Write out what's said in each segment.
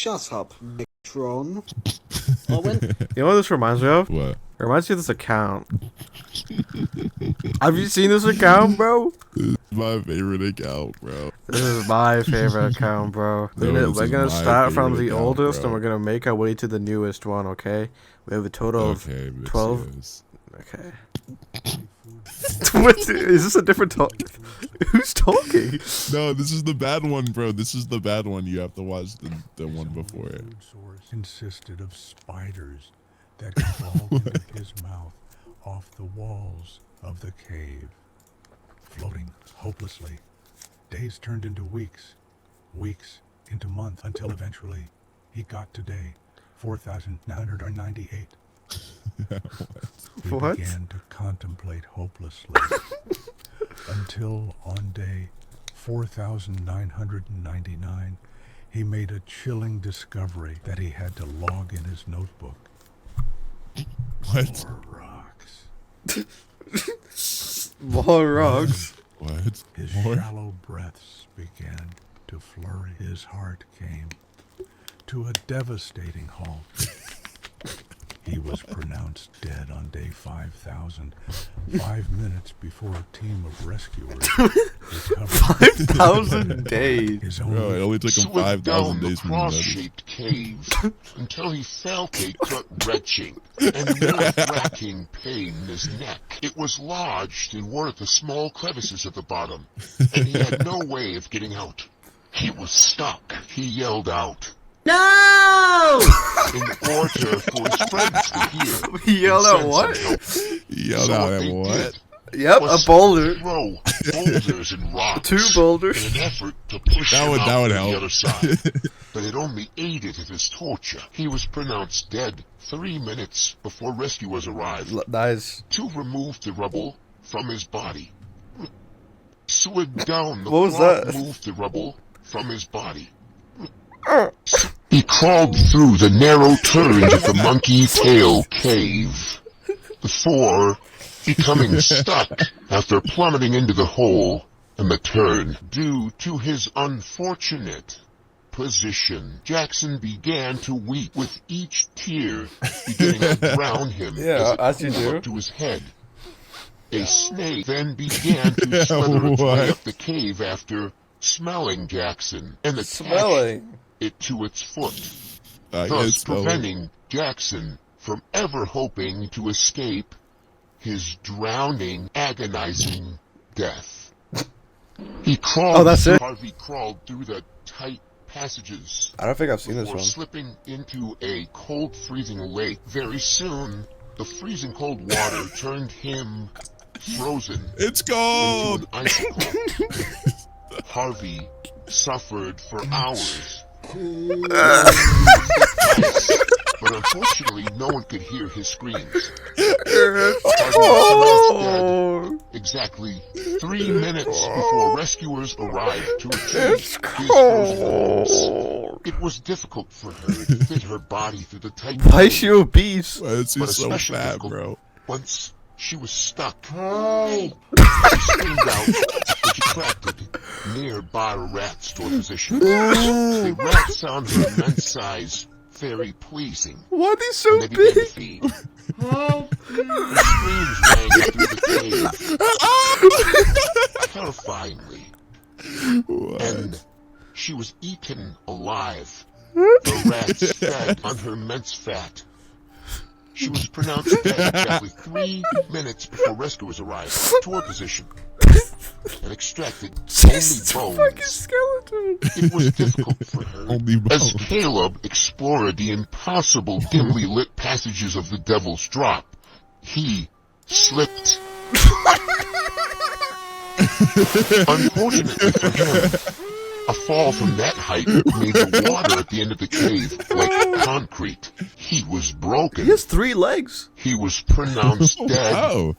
Shut up, Tron. You know what this reminds me of? What? It reminds me of this account. Have you seen this account, bro? This is my favorite account, bro. This is my favorite account, bro. No, We're this gonna is my start from favorite the account, oldest bro. and we're gonna make our way to the newest one, okay? We have a total of Okay, 12. Mixios. Okay. What? Is this a different talk? Who's talking? No, this is the bad one, bro. This is the bad one. You have to watch the one before it. Food source consisted of spiders that crawled into his mouth off the walls of the cave, floating hopelessly. Days turned into weeks, weeks into months, until eventually he got to day 4,998. He What? began to contemplate hopelessly until on day 4,999 he made a chilling discovery that he had to log in his notebook. What? More rocks. More rocks. What? His More? shallow breaths began to flurry. His heart came to a devastating halt. He was pronounced dead on day 5,000, 5 minutes before a team of rescuers recovered 5,000 days. his Bro, it only only took him Slid 5,000 down the days from the notice. cross-shaped cave until he felt a gut-wrenching and nerve-wracking pain in his neck. It was lodged in one of the small crevices at the bottom, and he had no way of getting out. He was stuck. He yelled out, No! in order for his friends to hear. He yelled and out send what? some help. He yelled So out what at they what? did Yep, a was boulder. throw boulders and rocks 2 boulders. in an effort to push That him would out to help. the other side. But it only aided in his torture. He was pronounced dead 3 minutes before rescuers arrived Nice. to remove the rubble from his body. Slid down the What was frog, that? moved the rubble from his body. He crawled through the narrow turns of the Monkey Tail Cave, before becoming stuck after plummeting into the hole in the turn. Due to his unfortunate position, Jackson began to weep, with each tear beginning to drown him Yeah, it as you flew do. up to his head. A snake then began to slither its way What? up the cave after smelling Jackson and attached Smelling. it to its foot, I thus guess so. preventing Jackson from ever hoping to escape his drowning, agonizing death. He crawled. Oh, that's it? Harvey crawled through the tight passages I don't think I've seen this before one. slipping into a cold, freezing lake. Very soon, the freezing cold water turned him frozen It's into cold! an icicle. Harvey suffered for hours. But unfortunately, no one could hear his screams. Oh, Exactly 3 minutes before rescuers arrived to retrieve it's his frozen limbs. cold. It was difficult for her to fit her body through the tight Why is she obese? Why is he But so especially fat, difficult bro? once she was stuck. Hey! She screamed out and attracted nearby rats to her position. The rats found her immense size very pleasing, Why are they and so they began to big? feed. Help! Screams rang through the cave, terrifyingly, What? and she was eaten alive. The rats fed on her immense fat. She was pronounced dead exactly 3 minutes before rescuers arrived to her position and extracted Just a only fucking bones. skeleton. It was difficult for her. Only As bones. Caleb explored the impossible, dimly lit passages of the Devil's Drop, he slipped. Unfortunately for him, a fall from that height made the water at the end of the cave like concrete. He was He broken. has 3 legs. He was pronounced dead Oh,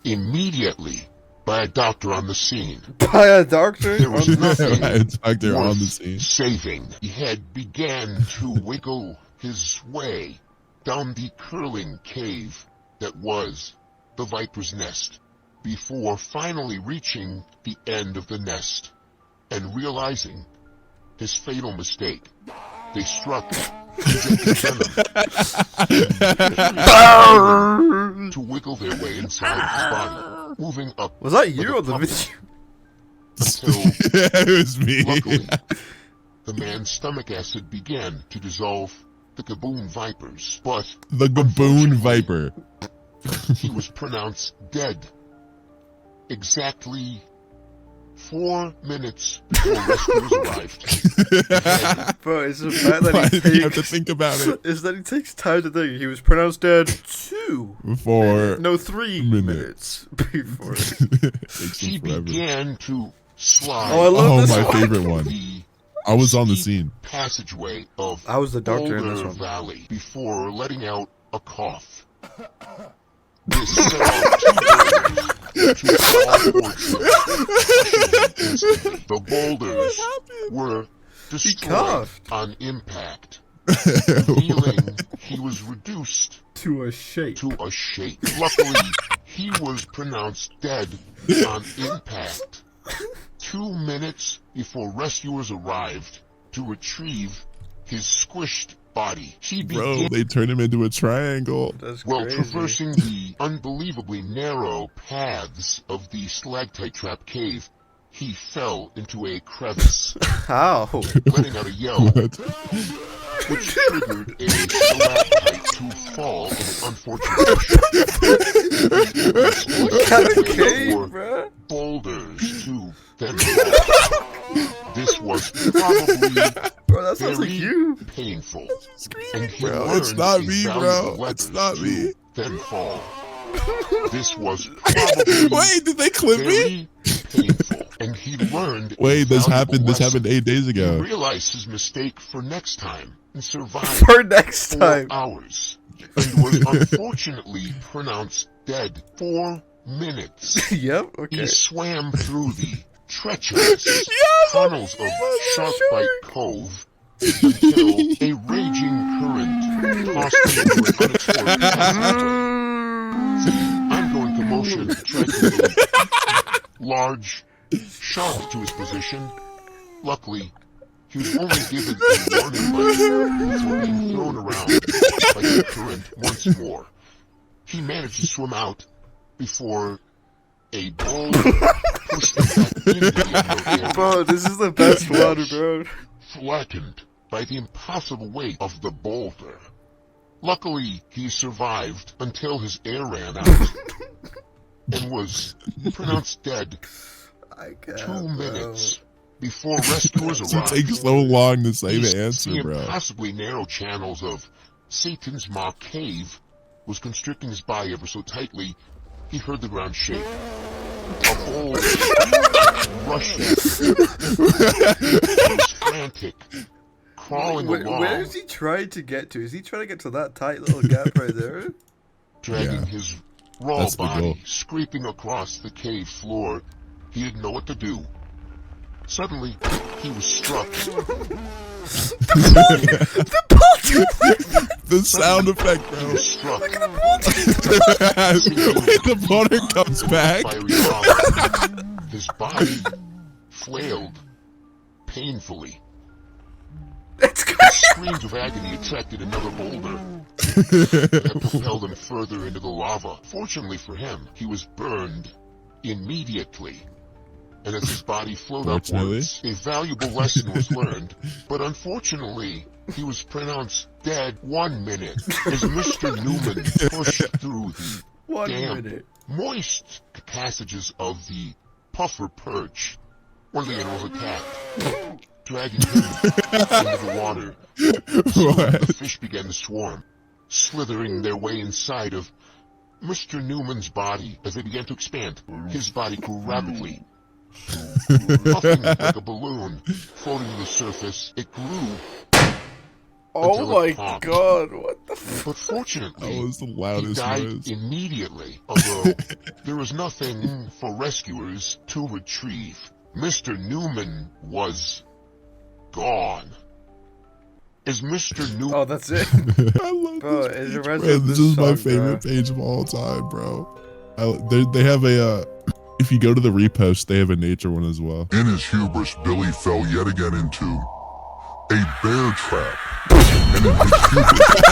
immediately by a doctor on the scene. By a doctor. There was nothing a doctor on the worth scene. saving. He had began to wiggle his way down the curling cave that was the Viper's Nest, before finally reaching the end of the nest and realizing his fatal mistake. They struck, injecting venom to wiggle their way inside his body, moving up. Was that you like a or the puppet video? Until, Yeah, it was me. luckily, the man's stomach acid began to dissolve the Gaboon Vipers, but The Gaboon Viper. he was pronounced dead. Exactly 4 minutes before rescuers arrived. Bro, it's the fact that Why he did you have to takes... think about it? Is that he takes time to think. He was pronounced dead 2. For No, 3 minutes before. Takes He him forever. began to slide Oh, I love Oh, this my one. favorite one. the I was on the steep scene. passageway of I was the doctor in this Boulder one. Valley before letting out a cough. This set off 2 boulders to fall towards him. Instantly, the boulders were destroyed coughed. on impact, revealing he was reduced To a shape. to a shape. Luckily, he was pronounced dead on impact 2 minutes before rescuers arrived to retrieve his squished body. He Bro, began they turned him into a triangle. That's while crazy. traversing the unbelievably narrow paths of the stalactite trap cave. He fell into a crevice, How? letting out a yell, What? which triggered a stalactite to fall in an unfortunate Cave, bro. boulders to then fall. This was probably Bro, that sounds like very you. painful. And he Bro, learned it's not a me, valuable bro. lesson It's not to me. Then fall. This was probably Wait, did they clip me? very painful, and he learned. a Wait, this valuable happened. This lesson. happened 8 days He ago. realized his mistake for next time and survived For next 4 time. hours, and was unfortunately pronounced dead 4 minutes. Yep, okay. He swam through the treacherous tunnels of Sharkbite Cove until a raging current tossed him into an unexplored passage. I'm going to motion to try to move large shark to his position. Luckily, he was only given a warning bite before being thrown around by the current once more. He managed to swim out before a boulder pushed him back into the unknown area. Bro, this is the best one, bro. Flattened by the impossible weight of the boulder. Luckily, he survived until his air ran out and was pronounced dead I can't, 2 minutes before rescuers It arrived. takes so long to say East the answer, the bro. impossibly narrow channels of Satan's Maw Cave was constricting his body ever so tightly, he heard the ground shake. A bull rushing. He was frantic, crawling along, Where is he trying to get to? Is he trying to get to that tight little gap right there? dragging Yeah. his raw That's the body, goal. scraping across the cave floor. He didn't know what to do. Suddenly, he was struck. The sound effect, He bro. was struck Wait, the boulder comes back. fiery lava. His body flailed painfully. It's His screams of agony attracted another boulder that propelled him further into the lava. Fortunately for him, he was burned immediately. And as his body flowed Fortunately? upwards, a valuable lesson was learned. But unfortunately, he was pronounced dead 1 minute as Mr. Newman pushed through the 1 damp, minute. moist passages of the puffer perch. One of the animals attacked, dragging him into the water. Soon What? the fish began to swarm, slithering their way inside of Mr. Newman's body. As they began to expand, his body grew rapidly. Puffing like a balloon, floating to the surface, it grew. Oh Until my it popped. god, what the f- But fortunately, That was the he loudest died noise. immediately, although there was nothing for rescuers to retrieve. Mr. Newman was gone. As Mr. Newman Oh, that's it? I love Bro, this and the page, rest bro. of This this is my song, favorite bro. page of all time, bro. They have a, if you go to the repost, they have a nature one as well. In his hubris, Billy fell yet again into a bear trap, and in his hubris,